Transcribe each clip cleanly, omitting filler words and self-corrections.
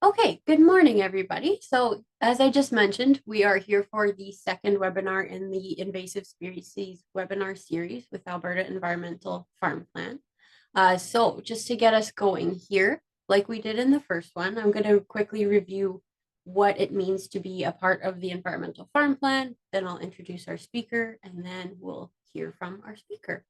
Okay, good morning, everybody. So, as I just mentioned, we are here for the second webinar in the invasive species webinar series with Alberta Environmental Farm Plan. So, just to get us going here, like we did in the first one, I'm going to quickly review what it means to be a part of the Environmental Farm Plan. Then I'll introduce our speaker, and then we'll hear from our speaker.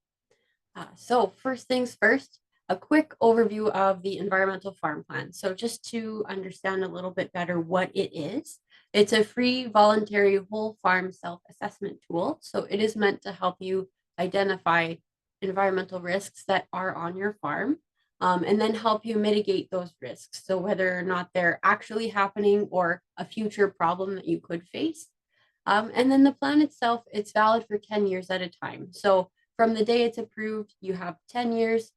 So first things first, a quick overview of the environmental farm plan. So just to understand a little bit better what it is, it's a free voluntary whole farm self-assessment tool. So it is meant to help you identify environmental risks that are on your farm, and then help you mitigate those risks. So whether or not they're actually happening or a future problem that you could face. And then the plan itself, it's valid for 10 years at a time. So from the day it's approved, you have 10 years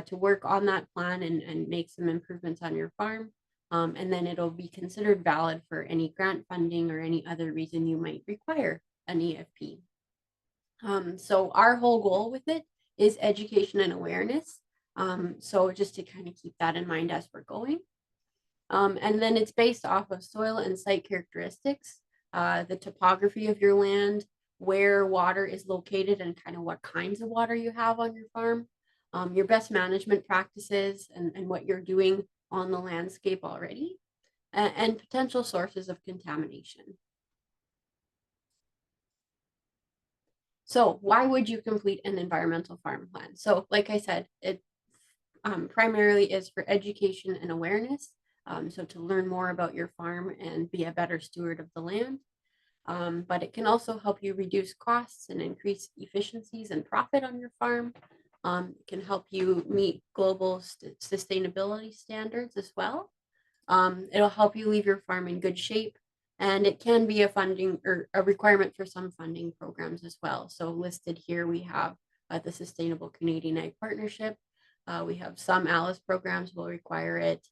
to work on that plan and make some improvements on your farm. And then it'll be considered valid for any grant funding or any other reason you might require an EFP. So our whole goal with it is education and awareness. So just to kind of keep that in mind as we're going. And then it's based off of soil and site characteristics, the topography of your land, where water is located and kind of what kinds of water you have on your farm, your best management practices and what you're doing on the landscape already, and potential sources of contamination. So why would you complete an environmental farm plan? So like I said, it primarily is for education and awareness. So to learn more about your farm and be a better steward of the land. But it can also help you reduce costs and increase efficiencies and profit on your farm. It can help you meet global sustainability standards as well. It'll help you leave your farm in good shape, and it can be a funding or a requirement for some funding programs as well. So listed here, we have the Sustainable Canadian Ag Partnership. We have some ALICE programs will require it.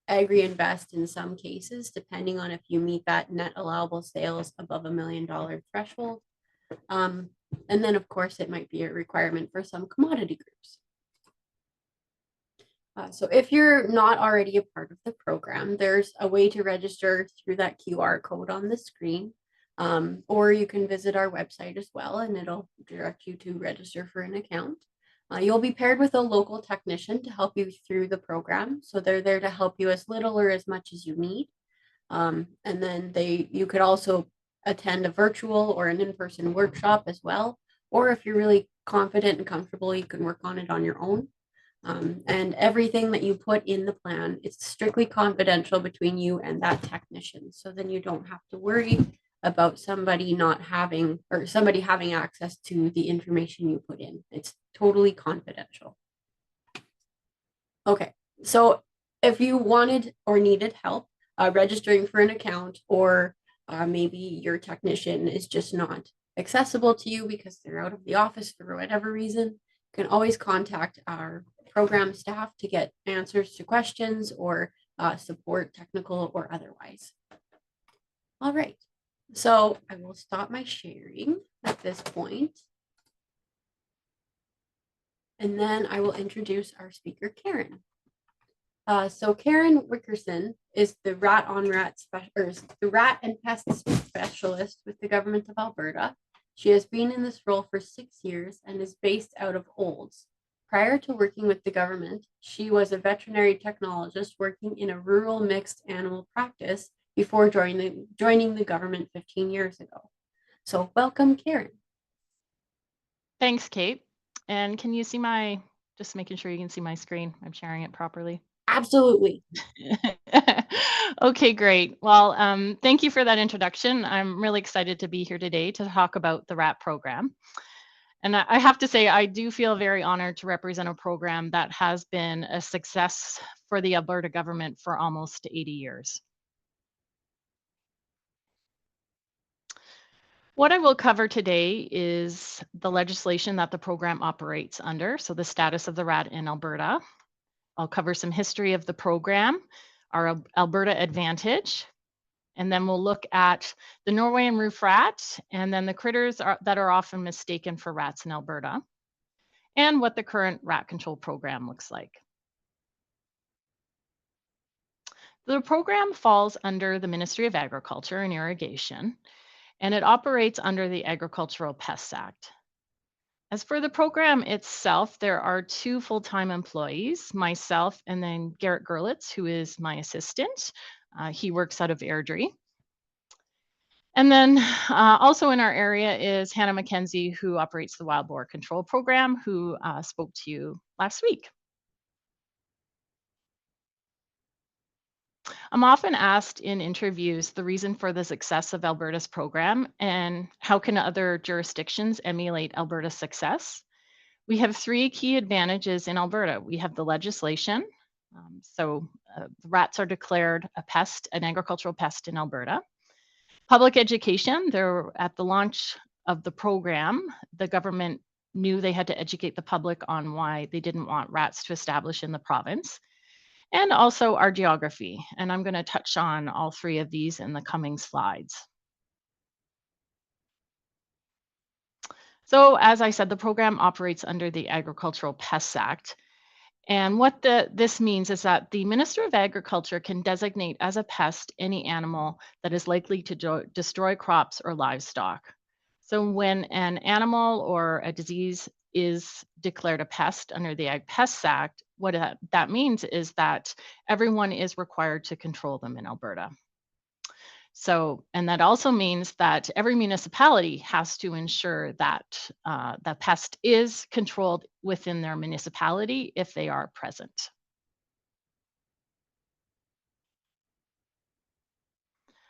Agri-invest in some cases, depending on if you meet that net allowable sales above $1 million threshold. And then, of course, it might be a requirement for some commodity groups. So if you're not already a part of the program, there's a way to register through that QR code on the screen, or you can visit our website as well, and it'll direct you to register for an account. You'll be paired with a local technician to help you through the program. So they're there to help you as little or as much as you need. And then you could also attend a virtual or an in-person workshop as well. Or if you're really confident and comfortable, you can work on it on your own. And everything that you put in the plan is strictly confidential between you and that technician. So then you don't have to worry about somebody not having or somebody having access to the information you put in. It's totally confidential. Okay, so if you wanted or needed help registering for an account, or maybe your technician is just not accessible to you because they're out of the office for whatever reason, you can always contact our program staff to get answers to questions or support, technical or otherwise. All right. So I will stop my sharing at this point. And then I will introduce our speaker, Karen. So Karen Wickerson is the rat and pest specialist with the government of Alberta. She has been in this role for 6 years and is based out of Olds. Prior to working with the government, she was a veterinary technologist working in a rural mixed animal practice before joining the government 15 years ago. So welcome, Karen. Thanks, Kate. And can you see just making sure you can see my screen, I'm sharing it properly. Absolutely. Okay, great. Well, thank you for that introduction. I'm really excited to be here today to talk about the RAT program. And I have to say, I do feel very honored to represent a program that has been a success for the Alberta government for almost 80 years. What I will cover today is the legislation that the program operates under, so the status of the rat in Alberta. I'll cover some history of the program, our Alberta Advantage, and then we'll look at the Norwegian roof rat, and then the critters that are often mistaken for rats in Alberta. and what the current rat control program looks like. The program falls under the Ministry of Agriculture and Irrigation, and it operates under the Agricultural Pests Act. As for the program itself, there are two full-time employees, myself and then Garrett Gerlitz, who is my assistant. He works out of Airdrie. And then also in our area is Hannah McKenzie, who operates the Wild Boar Control Program, who spoke to you last week. I'm often asked in interviews the reason for the success of Alberta's program and how can other jurisdictions emulate Alberta's success. We have three key advantages in Alberta. We have the legislation. Rats are declared a pest, an agricultural pest in Alberta. Public education, at the launch of the program, the government knew they had to educate the public on why they didn't want rats to establish in the province. And also our geography. And I'm going to touch on all three of these in the coming slides. So as I said, the program operates under the Agricultural Pests Act. And what this means is that the Minister of Agriculture can designate as a pest any animal that is likely to destroy crops or livestock. So when an animal or a disease is declared a pest under the Ag Pests Act, what that means is that everyone is required to control them in Alberta. And that also means that every municipality has to ensure that the pest is controlled within their municipality if they are present.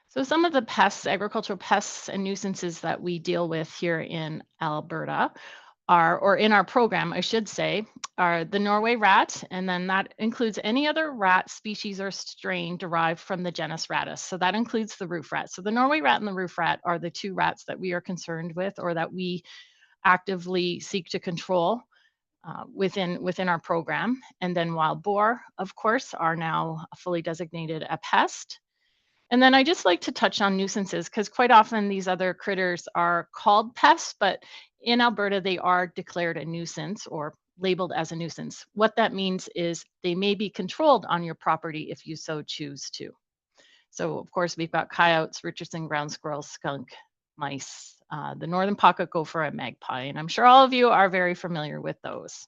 So some of the pests, agricultural pests and nuisances that we deal with here in Alberta or in our program, I should say, are the Norway rat, and then that includes any other rat species or strain derived from the genus Rattus. So that includes the roof rat. So the Norway rat and the roof rat are the two rats that we are concerned with or that we actively seek to control within our program. And then wild boar, of course, are now fully designated a pest. And then I just like to touch on nuisances because quite often these other critters are called pests, but in Alberta, they are declared a nuisance or labeled as a nuisance. What that means is they may be controlled on your property if you so choose to. So of course, we've got coyotes, Richardson ground squirrel, skunk, mice, the northern pocket gopher, and magpie. And I'm sure all of you are very familiar with those.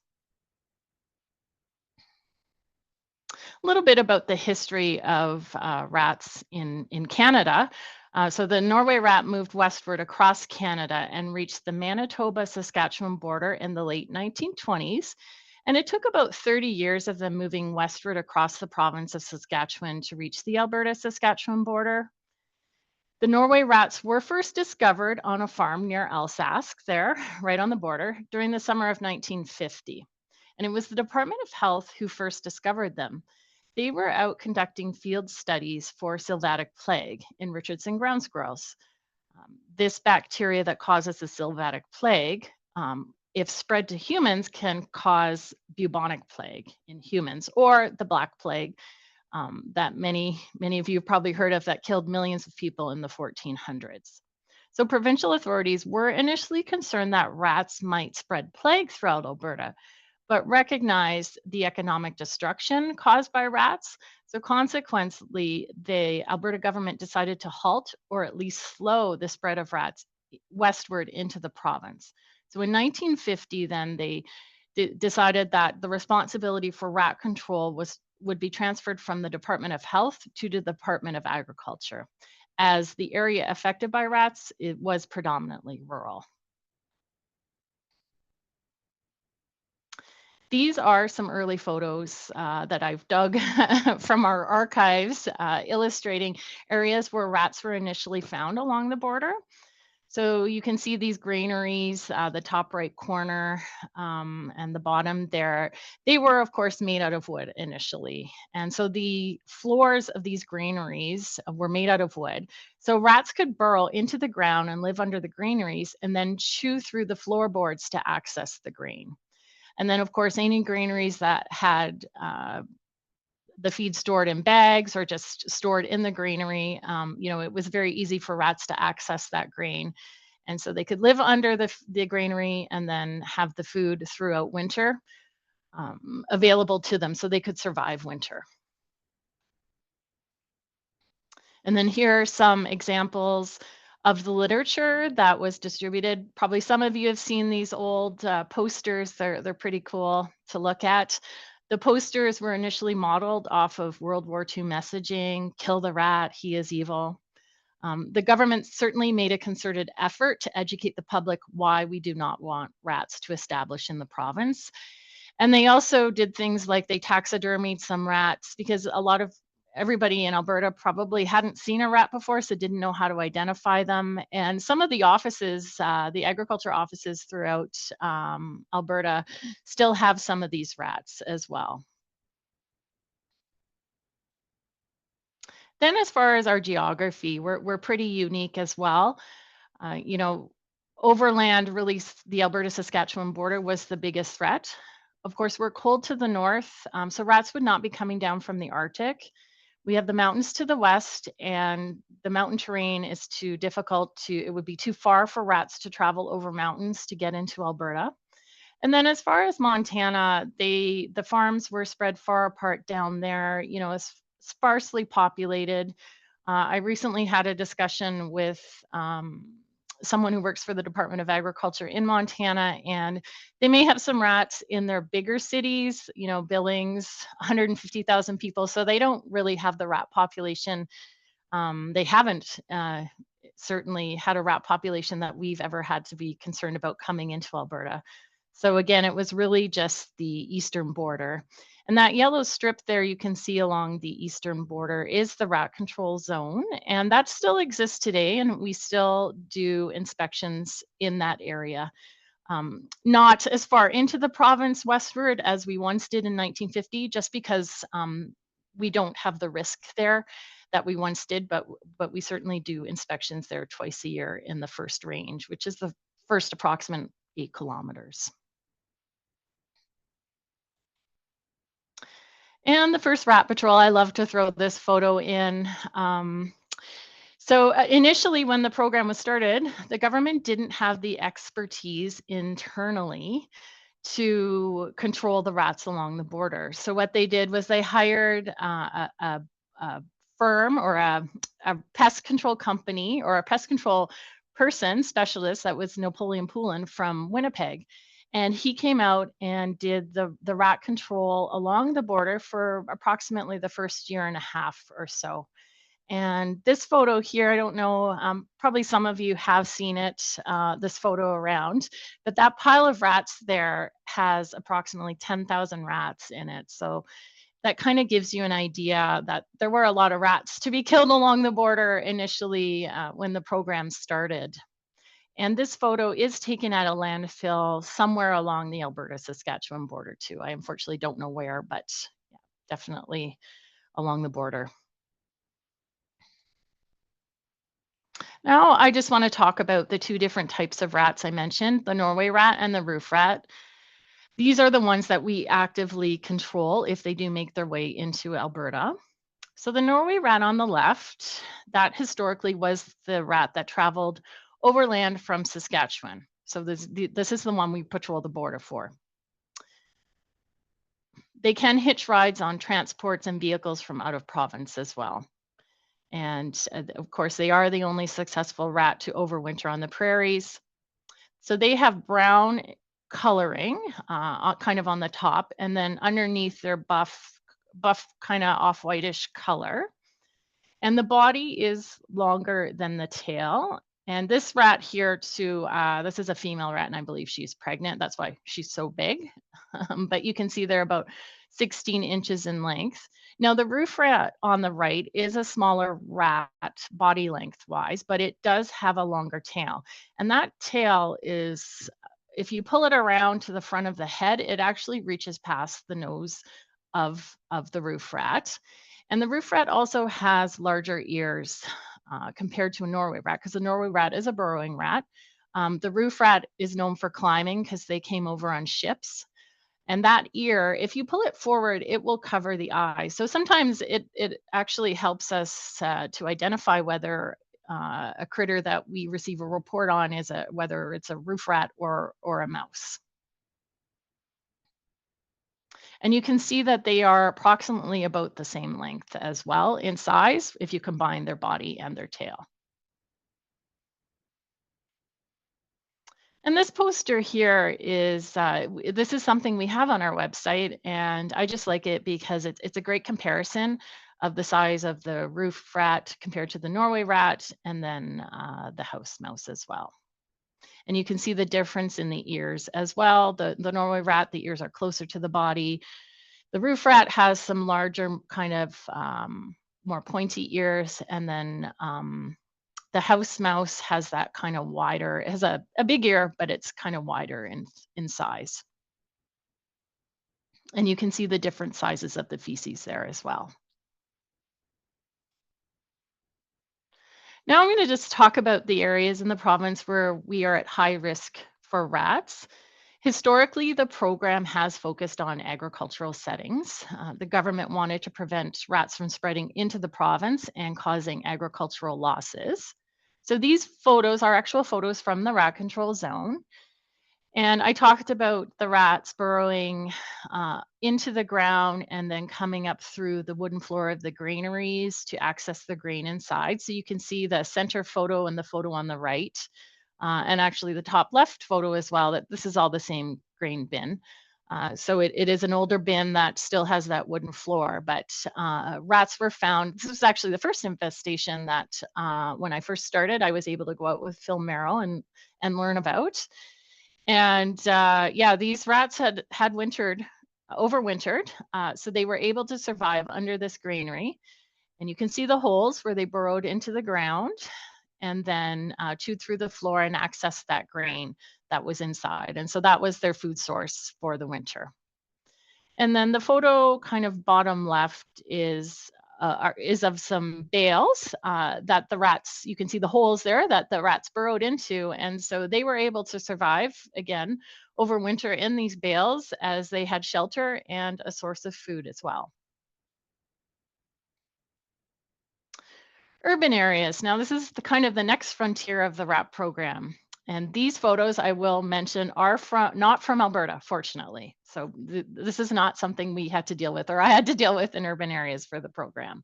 A little bit about the history of rats in Canada. So the Norway rat moved westward across Canada and reached the Manitoba-Saskatchewan border in the late 1920s. And it took about 30 years of them moving westward across the province of Saskatchewan to reach the Alberta-Saskatchewan border. The Norway rats were first discovered on a farm near Alsace, there, right on the border, during the summer of 1950. And it was the Department of Health who first discovered them. They were out conducting field studies for sylvatic plague in Richardson ground squirrels. This bacteria that causes the sylvatic plague, if spread to humans, can cause bubonic plague in humans, or the black plague that many of you have probably heard of that killed millions of people in the 1400s. So provincial authorities were initially concerned that rats might spread plague throughout Alberta, but recognized the economic destruction caused by rats. So consequently, the Alberta government decided to halt or at least slow the spread of rats westward into the province. So in 1950, then they decided that the responsibility for rat control would be transferred from the Department of Health to the Department of Agriculture, as the area affected by rats, it was predominantly rural. These are some early photos that I've dug from our archives, illustrating areas where rats were initially found along the border. So you can see these granaries, the top right corner and the bottom there. They were, of course, made out of wood initially. And so the floors of these granaries were made out of wood. So rats could burrow into the ground and live under the granaries and then chew through the floorboards to access the grain. And then, of course, any granaries that had the feed stored in bags or just stored in the granary, it was very easy for rats to access that grain And so they could live under the granary and then have the food throughout winter available to them so they could survive winter. And then here are some examples of the literature that was distributed. Probably some of you have seen these old posters. They're pretty cool to look at. The posters were initially modeled off of World War II messaging, kill the rat, he is evil. The government certainly made a concerted effort to educate the public why we do not want rats to establish in the province. And they also did things like they taxidermied some rats because everybody in Alberta probably hadn't seen a rat before, so didn't know how to identify them. And some of the offices, the agriculture offices throughout Alberta, still have some of these rats as well. Then as far as our geography, we're pretty unique as well. You know, overland, really, the Alberta-Saskatchewan border was the biggest threat. Of course, we're cold to the north, so rats would not be coming down from the Arctic. We have the mountains to the west, and the mountain terrain is too difficult it would be too far for rats to travel over mountains to get into Alberta. And then as far as Montana, the farms were spread far apart down there, you know, as sparsely populated. I recently had a discussion with someone who works for the Department of Agriculture in Montana, and they may have some rats in their bigger cities, you know, Billings, 150,000 people. So they don't really have the rat population. They haven't certainly had a rat population that we've ever had to be concerned about coming into Alberta. So again, it was really just the eastern border. And that yellow strip there you can see along the eastern border is the rat control zone. And that still exists today. And we still do inspections in that area. Not as far into the province westward as we once did in 1950, just because we don't have the risk there that we once did, but we certainly do inspections there twice a year in the first range, which is the first approximate 8 kilometers. And the first rat patrol, I love to throw this photo in. So initially, when the program was started, the government didn't have the expertise internally to control the rats along the border. So what they did was they hired a firm or a pest control company or a pest control person, specialist, that was Napoleon Poulin from Winnipeg. And he came out and did the rat control along the border for approximately the first year and a half or so. And this photo here, I don't know, probably some of you have seen it, this photo around, but that pile of rats there has approximately 10,000 rats in it. So that kind of gives you an idea that there were a lot of rats to be killed along the border initially when the program started. And this photo is taken at a landfill somewhere along the Alberta-Saskatchewan border too. I unfortunately don't know where, but yeah, definitely along the border. Now, I just want to talk about the two different types of rats I mentioned, the Norway rat and the roof rat. These are the ones that we actively control if they do make their way into Alberta. So the Norway rat on the left, that historically was the rat that traveled overland from Saskatchewan. So this is the one we patrol the border for. They can hitch rides on transports and vehicles from out of province as well. And of course, they are the only successful rat to overwinter on the prairies. So they have brown coloring kind of on the top, and then underneath they're buff kind of off-whitish color. And the body is longer than the tail. And this rat here too, this is a female rat, and I believe she's pregnant. That's why she's so big. But you can see they're about 16 inches in length. Now, the roof rat on the right is a smaller rat body length-wise, but it does have a longer tail. And that tail is, if you pull it around to the front of the head, it actually reaches past the nose of the roof rat. And the roof rat also has larger ears compared to a Norway rat, because the Norway rat is a burrowing rat. The roof rat is known for climbing because they came over on ships. And that ear, if you pull it forward, it will cover the eye. So sometimes it actually helps us to identify whether a critter that we receive a report on is whether it's a roof rat or a mouse. And you can see that they are approximately about the same length as well in size if you combine their body and their tail. And this poster here is, this is something we have on our website, and I just like it because it's a great comparison of the size of the roof rat compared to the Norway rat, and then the house mouse as well. And you can see the difference in the ears as well. The Norway rat, the ears are closer to the body. The roof rat has some larger kind of more pointy ears, and then the house mouse has that kind of wider, it has a big ear, but it's kind of wider in size. And you can see the different sizes of the feces there as well. Now I'm going to just talk about the areas in the province where we are at high risk for rats. Historically, the program has focused on agricultural settings. The government wanted to prevent rats from spreading into the province and causing agricultural losses. So these photos are actual photos from the rat control zone. And I talked about the rats burrowing into the ground and then coming up through the wooden floor of the granaries to access the grain inside. So you can see the center photo and the photo on the right. And actually the top left photo as well, that this is all the same grain bin. So it is an older bin that still has that wooden floor, but rats were found. This was actually the first infestation that when I first started, I was able to go out with Phil Merrill and learn about. And yeah, these rats had overwintered, so they were able to survive under this granary. And you can see the holes where they burrowed into the ground and then chewed through the floor and accessed that grain that was inside. And so that was their food source for the winter. And then the photo kind of bottom left is of some bales that the rats, you can see the holes there that the rats burrowed into. And so they were able to survive, again, over winter in these bales as they had shelter and a source of food as well. Urban areas. Now, this is the kind of the next frontier of the RAP program. And these photos I will mention are not from Alberta, fortunately. So this is not something we had to deal with, or I had to deal with in urban areas for the program.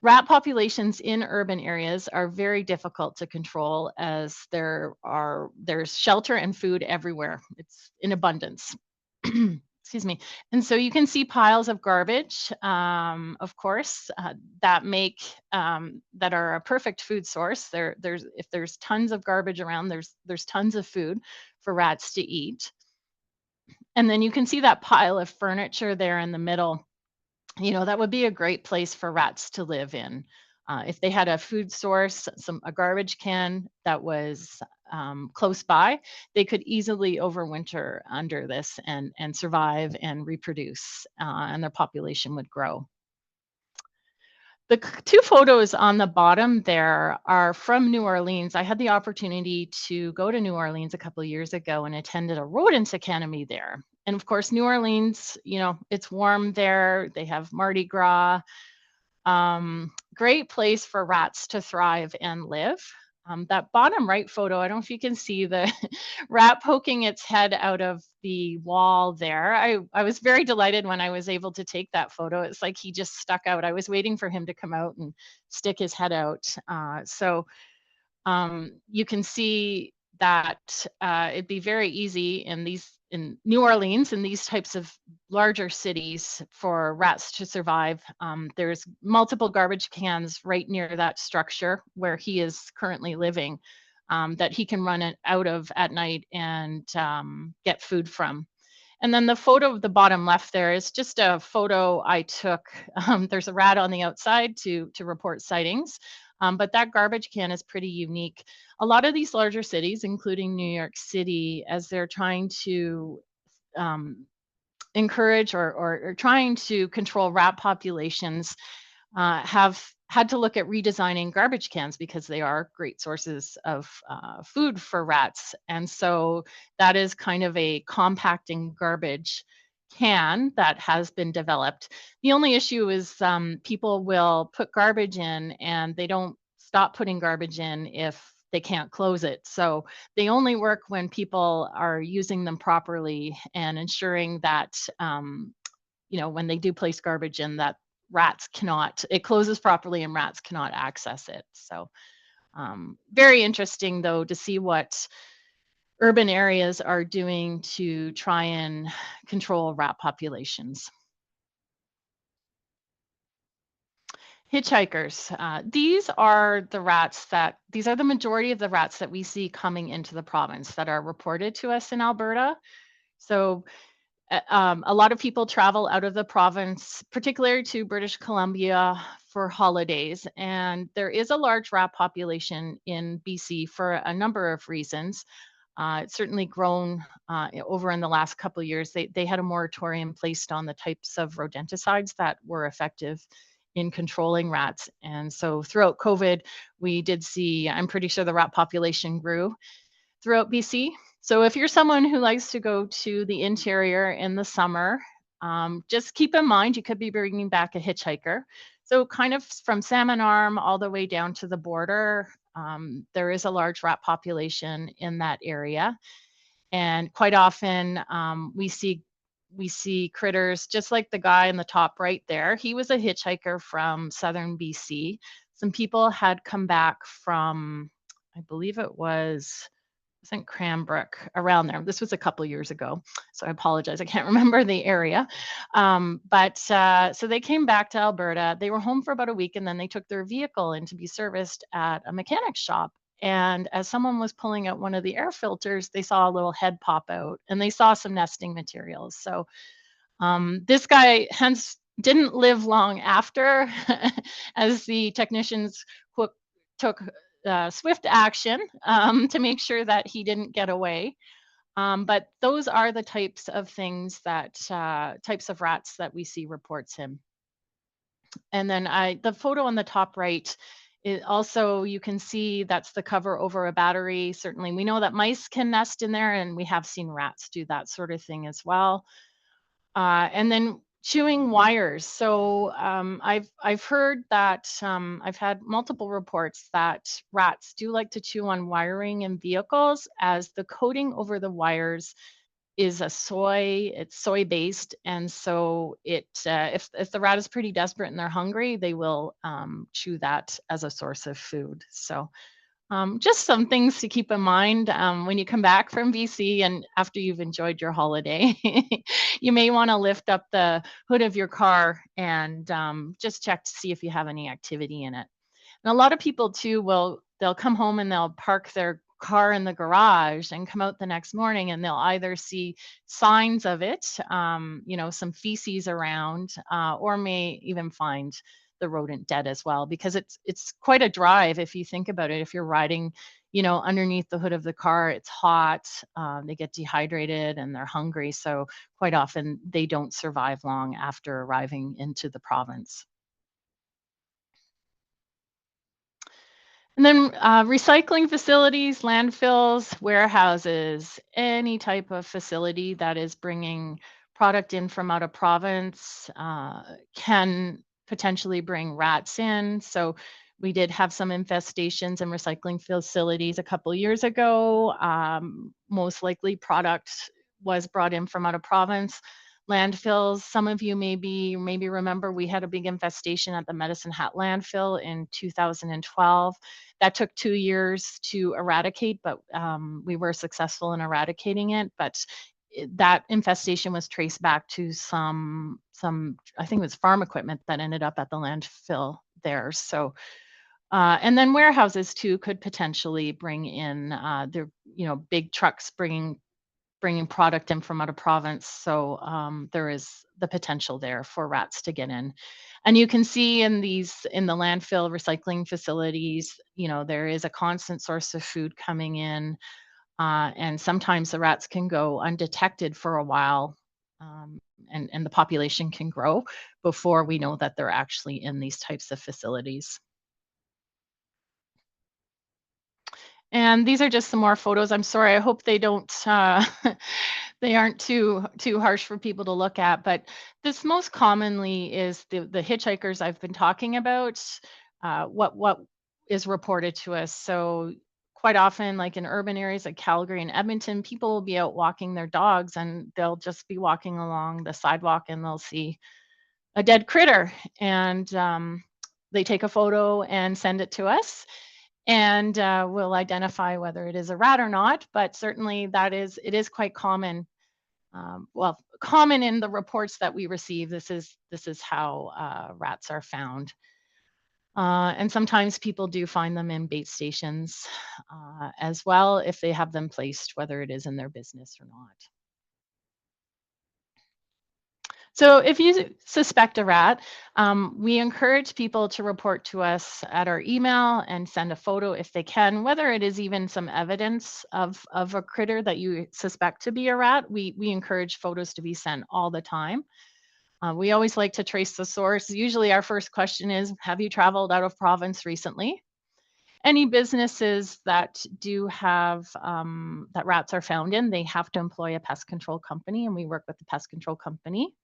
Rat populations in urban areas are very difficult to control as there's shelter and food everywhere. It's in abundance. Excuse me. And so you can see piles of garbage, of course, that are a perfect food source. If there's tons of garbage around, there's tons of food for rats to eat. And then you can see that pile of furniture there in the middle. You know, that would be a great place for rats to live in. If they had a food source, a garbage can that was close by, they could easily overwinter under this and survive and reproduce, and their population would grow. The two photos on the bottom there are from New Orleans. I had the opportunity to go to New Orleans a couple of years ago and attended a rodent academy there. And of course, New Orleans, you know, it's warm there. They have Mardi Gras. Great place for rats to thrive and live. That bottom right photo, I don't know if you can see the rat poking its head out of the wall there. I was very delighted when I was able to take that photo. It's like he just stuck out. I was waiting for him to come out and stick his head out. So you can see that it'd be very easy in New Orleans and these types of larger cities for rats to survive. There's multiple garbage cans right near that structure where he is currently living that he can run it out of at night and get food from. And then the photo of the bottom left there is just a photo I took. There's a rat on the outside to report sightings. But that garbage can is pretty unique. A lot of these larger cities, including New York City, as they're trying to encourage or trying to control rat populations, have had to look at redesigning garbage cans because they are great sources of food for rats. And so that is kind of a compacting garbage can that has been developed. The only issue is people will put garbage in and they don't stop putting garbage in if they can't close it. So they only work when people are using them properly and ensuring that, when they do place garbage in, that rats cannot, it closes properly and rats cannot access it. So very interesting though to see what urban areas are doing to try and control rat populations. Hitchhikers. These are the majority of the rats that we see coming into the province that are reported to us in Alberta. So a lot of people travel out of the province, particularly to British Columbia for holidays. And there is a large rat population in BC for a number of reasons. It's certainly grown over in the last couple of years. They had a moratorium placed on the types of rodenticides that were effective in controlling rats. And so throughout COVID, we did see, I'm pretty sure the rat population grew throughout BC. So if you're someone who likes to go to the interior in the summer, just keep in mind you could be bringing back a hitchhiker. So kind of from Salmon Arm all the way down to the border, there is a large rat population in that area. And quite often we see critters just like the guy in the top right there. He was a hitchhiker from southern BC. Some people had come back from, I believe it was, I think Cranbrook, around there. This was a couple years ago, so I apologize. I can't remember the area. So they came back to Alberta. They were home for about a week, and then they took their vehicle in to be serviced at a mechanic shop. And as someone was pulling out one of the air filters, they saw a little head pop out, and they saw some nesting materials. So this guy hence didn't live long after, as the technicians took swift action to make sure that he didn't get away. But those are the types of things that types of rats that we see reports him. And then the photo on the top right, it also, you can see that's the cover over a battery. Certainly we know that mice can nest in there, and we have seen rats do that sort of thing as well. And then chewing wires. So I've heard that I've had multiple reports that rats do like to chew on wiring in vehicles, as the coating over the wires is it's soy based, and so if the rat is pretty desperate and they're hungry, they will chew that as a source of food. So just some things to keep in mind when you come back from BC and after you've enjoyed your holiday. You may want to lift up the hood of your car and just check to see if you have any activity in it. And a lot of people too they'll come home and they'll park their car in the garage and come out the next morning, and they'll either see signs of it, some feces around, or may even find the rodent dead as well, because it's quite a drive if you think about it. If you're riding, underneath the hood of the car, it's hot, they get dehydrated and they're hungry. So quite often they don't survive long after arriving into the province. And then recycling facilities, landfills, warehouses, any type of facility that is bringing product in from out of province can potentially bring rats in. So we did have some infestations in recycling facilities a couple years ago. Most likely product was brought in from out of province. Landfills, some of you maybe remember we had a big infestation at the Medicine Hat landfill in 2012. That took 2 years to eradicate, but we were successful in eradicating it. But that infestation was traced back to some I think it was farm equipment that ended up at the landfill there. So and then warehouses too could potentially bring in their big trucks bringing product in from out of province. So there is the potential there for rats to get in. And you can see in the landfill recycling facilities, there is a constant source of food coming in. And sometimes the rats can go undetected for a while, and the population can grow before we know that they're actually in these types of facilities. And these are just some more photos. I'm sorry, I hope they don't they aren't too harsh for people to look at, but this most commonly is the hitchhikers I've been talking about. What is reported to us. So quite often, like in urban areas like Calgary and Edmonton, people will be out walking their dogs and they'll just be walking along the sidewalk and they'll see a dead critter, and they take a photo and send it to us, and we'll identify whether it is a rat or not. But certainly it is quite common. Well, common in the reports that we receive. This is how rats are found. And sometimes people do find them in bait stations as well if they have them placed, whether it is in their business or not. So if you suspect a rat, we encourage people to report to us at our email and send a photo if they can, whether it is even some evidence of a critter that you suspect to be a rat. We encourage photos to be sent all the time. We always like to trace the source. Usually our first question is, have you traveled out of province recently? Any businesses that do have that rats are found in, they have to employ a pest control company, and we work with the pest control company.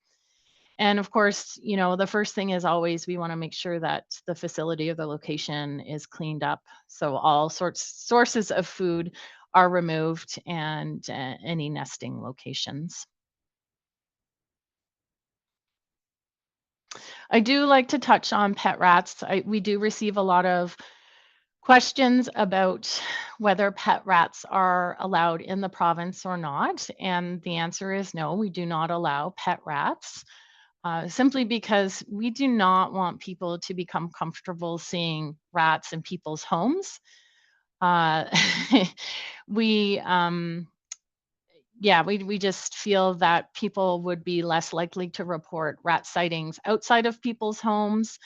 And of course, the first thing is always we want to make sure that the facility or the location is cleaned up. So all sources of food are removed, and any nesting locations. I do like to touch on pet rats. We do receive a lot of questions about whether pet rats are allowed in the province or not. And the answer is no, we do not allow pet rats. Simply because we do not want people to become comfortable seeing rats in people's homes. Uh, we, yeah, we just feel that people would be less likely to report rat sightings outside of people's homes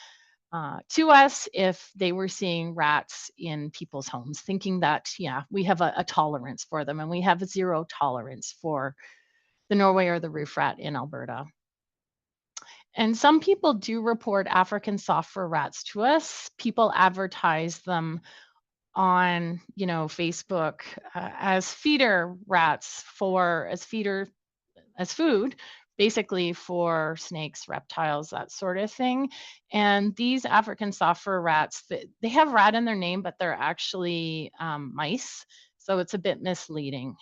to us if they were seeing rats in people's homes, thinking that, yeah, we have a tolerance for them, and we have a zero tolerance for the Norway or the roof rat in Alberta. And some people do report African soft fur rats to us. People advertise them on, Facebook as feeder rats as food, basically for snakes, reptiles, that sort of thing. And these African soft fur rats, they have rat in their name, but they're actually mice. So it's a bit misleading.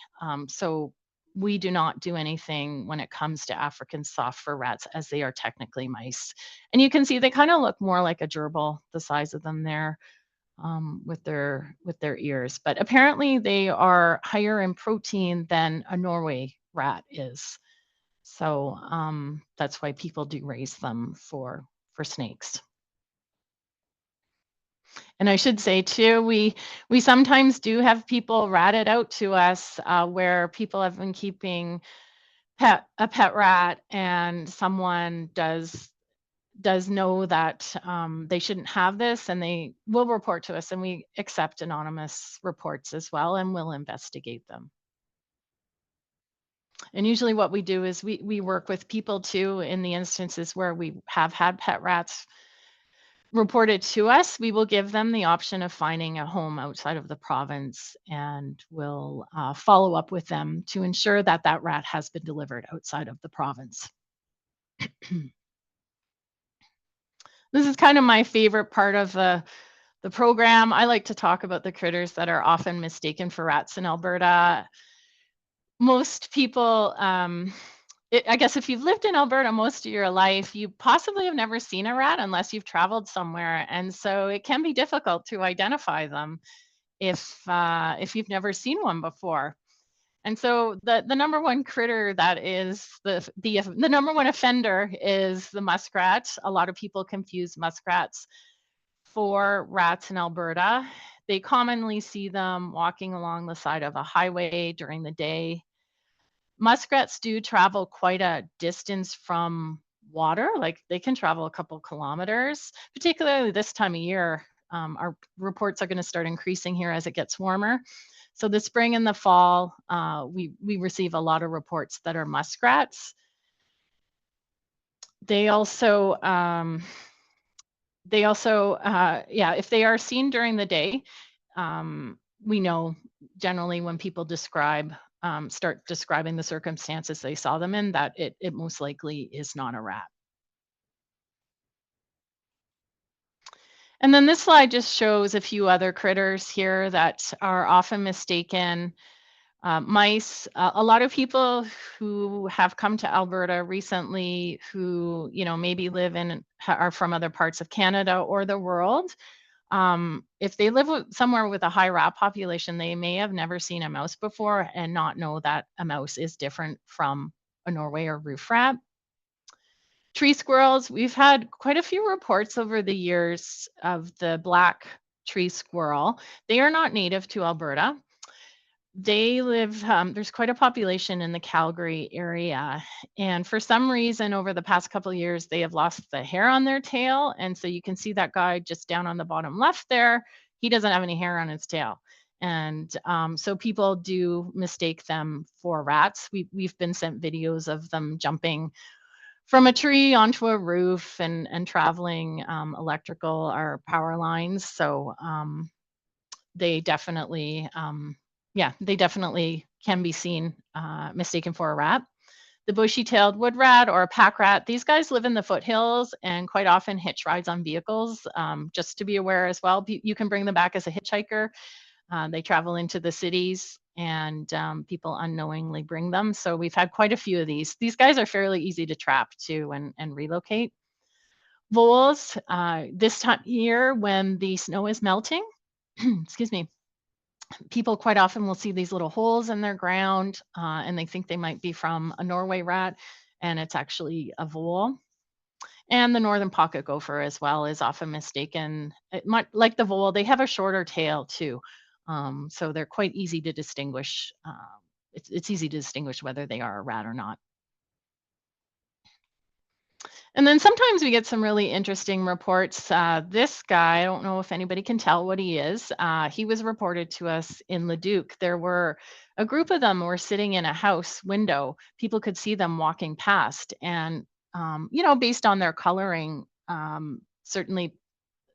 So we do not do anything when it comes to African soft fur rats, as they are technically mice. And you can see they kind of look more like a gerbil, the size of them there, with their ears. But apparently they are higher in protein than a Norway rat is. So that's why people do raise them for snakes. And I should say too, we sometimes do have people rat it out to us, where people have been keeping a pet rat, and someone does know that they shouldn't have this, and they will report to us, and we accept anonymous reports as well, and we'll investigate them. And usually what we do is we work with people too in the instances where we have had pet rats reported to us. We will give them the option of finding a home outside of the province, and we'll follow up with them to ensure that that rat has been delivered outside of the province. This is kind of my favorite part of the program. I like to talk about the critters that are often mistaken for rats in Alberta. Most people, I guess if you've lived in Alberta most of your life, you possibly have never seen a rat unless you've traveled somewhere. And so it can be difficult to identify them if you've never seen one before. And so the number one critter that is the number one offender is the muskrat. A lot of people confuse muskrats for rats in Alberta. They commonly see them walking along the side of a highway during the day. Muskrats do travel quite a distance from water, like they can travel a couple kilometers, particularly this time of year. Our reports are going to start increasing here as it gets warmer. So the spring and the fall, we receive a lot of reports that are muskrats. They also, yeah, if they are seen during the day, we know generally when people start describing the circumstances they saw them in, that it most likely is not a rat. And then this slide just shows a few other critters here that are often mistaken. Mice, a lot of people who have come to Alberta recently who, maybe live in, are from other parts of Canada or the world. If they live somewhere with a high rat population, they may have never seen a mouse before and not know that a mouse is different from a Norway or roof rat. Tree squirrels, we've had quite a few reports over the years of the black tree squirrel. They are not native to Alberta. They live, there's quite a population in the Calgary area. And for some reason, over the past couple of years, they have lost the hair on their tail. And so you can see that guy just down on the bottom left there. He doesn't have any hair on his tail. And so people do mistake them for rats. We've been sent videos of them jumping from a tree onto a roof and traveling electrical or power lines. So they definitely, they definitely can be seen mistaken for a rat. The bushy-tailed wood rat or a pack rat, these guys live in the foothills and quite often hitch rides on vehicles. Just to be aware as well, you can bring them back as a hitchhiker. They travel into the cities and people unknowingly bring them. So we've had quite a few of these. These guys are fairly easy to trap too and relocate. Voles, this time here when the snow is melting, excuse me, people quite often will see these little holes in their ground and they think they might be from a Norway rat, and it's actually a vole. And the northern pocket gopher as well is often mistaken. Like the vole, they have a shorter tail too. So they're quite easy to distinguish. It's easy to distinguish whether they are a rat or not. And then sometimes we get some really interesting reports. This guy, I don't know if anybody can tell what he is. He was reported to us in Leduc. There were a group of them were sitting in a house window. People could see them walking past. And, based on their coloring, certainly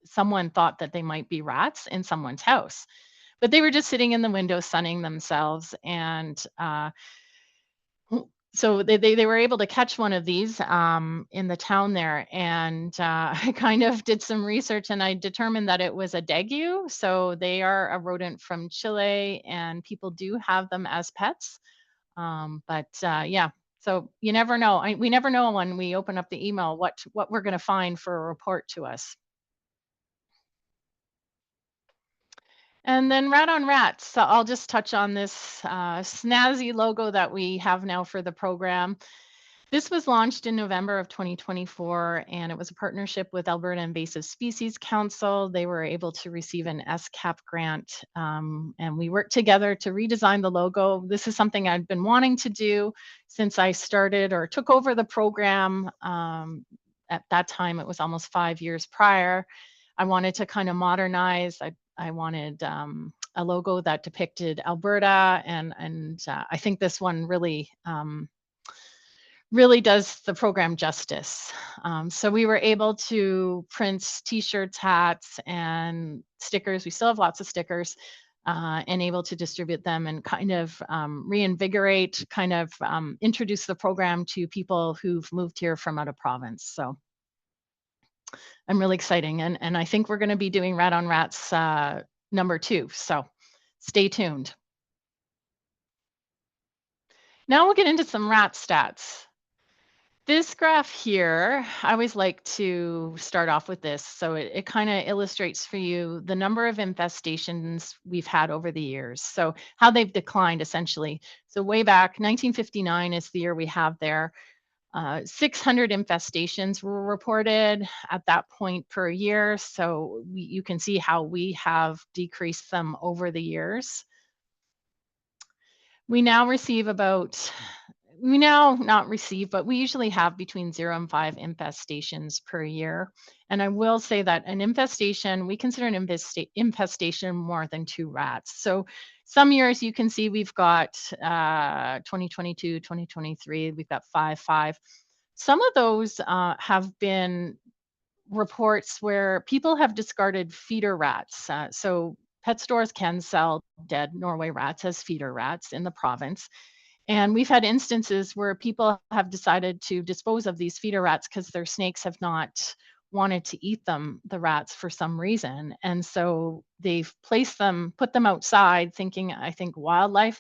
someone thought that they might be rats in someone's house. But they were just sitting in the window sunning themselves. And so they were able to catch one of these in the town there, and I kind of did some research and I determined that it was a degu. So they are a rodent from Chile, and people do have them as pets. But yeah, so you never know. We never know when we open up the email what we're going to find for a report to us. And then rat on rats. So I'll just touch on this snazzy logo that we have now for the program. This was launched in November of 2024, and it was a partnership with Alberta Invasive Species Council. They were able to receive an SCAP grant, and we worked together to redesign the logo. This is something I'd been wanting to do since I started or took over the program. At that time, it was almost 5 years prior. I wanted to kind of modernize. I wanted a logo that depicted Alberta, and I think this one really does the program justice. So we were able to print t-shirts, hats, and stickers. We still have lots of stickers, and able to distribute them and kind of reinvigorate, kind of introduce the program to people who've moved here from out of province. So I'm really exciting. And I think we're going to be doing Rat on Rats number 2. So stay tuned. Now we'll get into some rat stats. This graph here, I always like to start off with this. So it kind of illustrates for you the number of infestations we've had over the years. So how they've declined essentially. So way back, 1959 is the year we have there. 600 infestations were reported at that point per year. So you can see how we have decreased them over the years. We now receive not receive, but we usually have between 0 and 5 infestations per year. And I will say that an infestation, we consider an infestation more than 2 rats. So some years you can see we've got 2022, 2023, we've got 5. Some of those have been reports where people have discarded feeder rats. So pet stores can sell dead Norway rats as feeder rats in the province. And we've had instances where people have decided to dispose of these feeder rats because their snakes have not wanted to eat them, the rats, for some reason. And so they've put them outside thinking, I think wildlife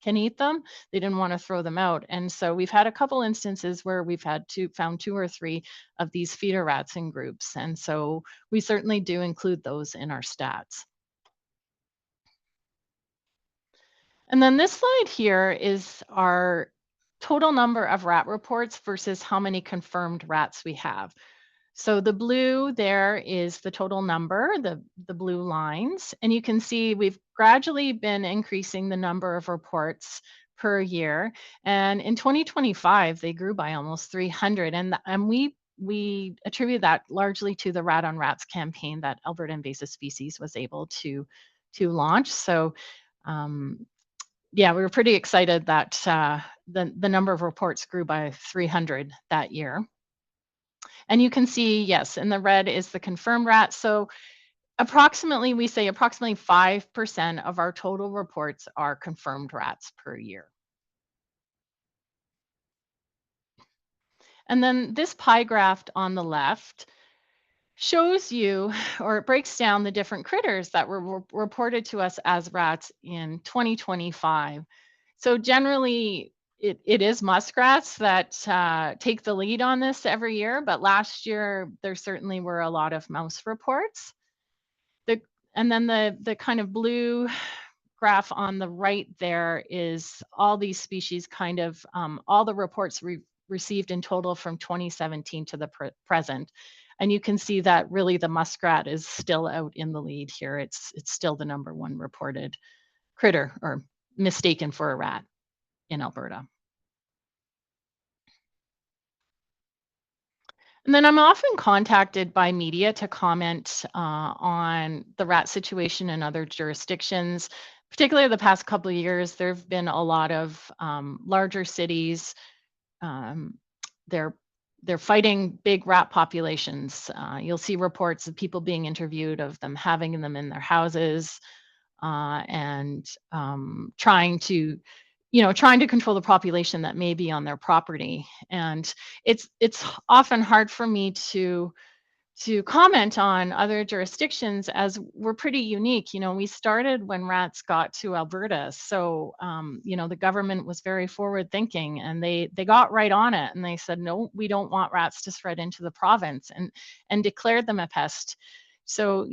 can eat them. They didn't want to throw them out. And so we've had a couple instances where we've found 2 or 3 of these feeder rats in groups. And so we certainly do include those in our stats. And then this slide here is our total number of rat reports versus how many confirmed rats we have. So the blue there is the total number, the blue lines, and you can see we've gradually been increasing the number of reports per year. And in 2025, they grew by almost 300, and we attribute that largely to the Rat on Rats campaign that Alberta Invasive Species was able to launch. So yeah, we were pretty excited that the number of reports grew by 300 that year. And you can see, yes, in the red is the confirmed rats. So approximately 5% of our total reports are confirmed rats per year. And then this pie graph on the left shows you, or it breaks down the different critters that were reported to us as rats in 2025. So generally, it is muskrats that take the lead on this every year, but last year there certainly were a lot of mouse reports. And then the kind of blue graph on the right there is all these species, kind of all the reports received in total from 2017 to the present. And you can see that really the muskrat is still out in the lead here. It's still the number 1 reported critter, or mistaken for a rat, in Alberta. And then I'm often contacted by media to comment on the rat situation in other jurisdictions. Particularly the past couple of years, there have been a lot of larger cities. They're fighting big rat populations. You'll see reports of people being interviewed of them having them in their houses and trying to control the population that may be on their property. And it's often hard for me to comment on other jurisdictions, as we're pretty unique. We started when rats got to Alberta. So, the government was very forward thinking, and they got right on it, and they said, no, we don't want rats to spread into the province, and declared them a pest. So,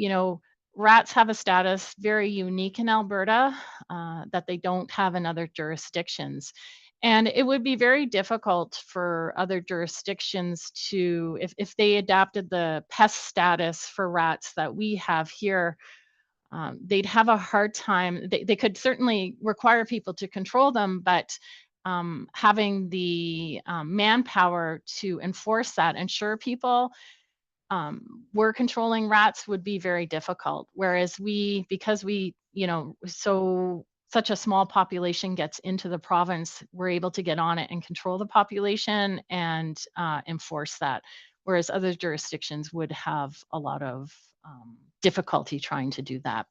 rats have a status very unique in Alberta that they don't have in other jurisdictions. And it would be very difficult for other jurisdictions to, if they adapted the pest status for rats that we have here, they'd have a hard time. They could certainly require people to control them, but having the manpower to enforce that, ensure people were controlling rats, would be very difficult. Whereas because we, such a small population gets into the province, we're able to get on it and control the population and enforce that. Whereas other jurisdictions would have a lot of difficulty trying to do that.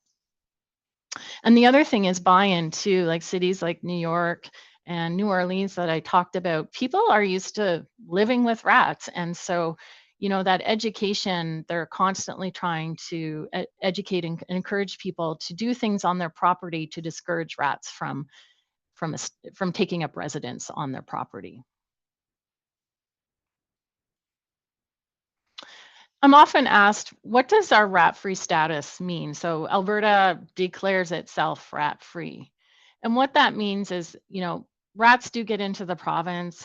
And the other thing is buy-in too, like cities like New York and New Orleans that I talked about. People are used to living with rats. And so, that education, they're constantly trying to educate and encourage people to do things on their property to discourage rats from taking up residence on their property. I'm often asked, what does our rat-free status mean? So Alberta declares itself rat-free. And what that means is, rats do get into the province.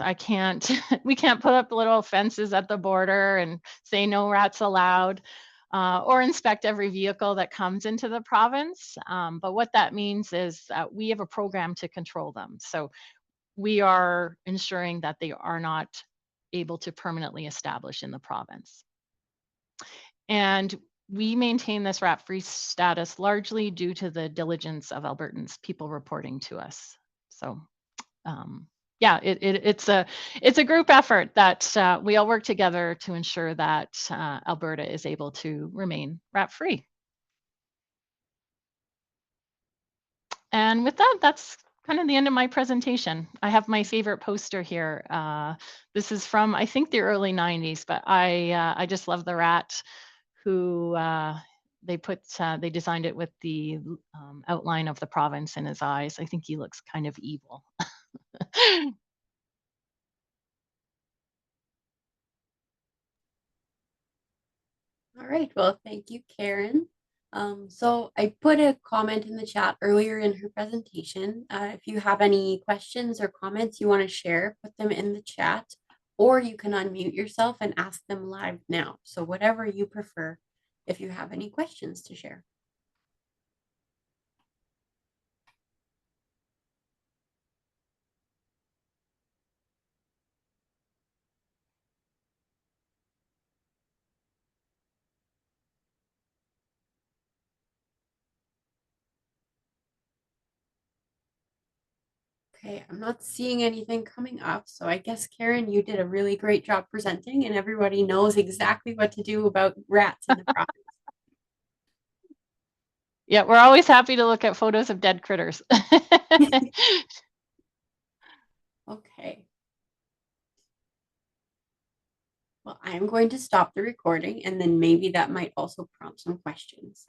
We can't put up little fences at the border and say no rats allowed, or inspect every vehicle that comes into the province. But what that means is that we have a program to control them. So we are ensuring that they are not able to permanently establish in the province. And we maintain this rat-free status largely due to the diligence of Albertans, people reporting to us. So yeah, it's a group effort that we all work together to ensure that Alberta is able to remain rat-free. And with that, that's kind of the end of my presentation. I have my favorite poster here. This is from, I think, the early 90s, but I just love the rat who they designed it with the outline of the province in his eyes. I think he looks kind of evil. All right, well, thank you, Karen. So I put a comment in the chat earlier in her presentation. If you have any questions or comments you want to share, put them in the chat, or you can unmute yourself and ask them live now. So whatever you prefer, if you have any questions to share. Okay, I'm not seeing anything coming up. So I guess, Karen, you did a really great job presenting, and everybody knows exactly what to do about rats in the province. Yeah, we're always happy to look at photos of dead critters. Okay. Well, I'm going to stop the recording, and then maybe that might also prompt some questions.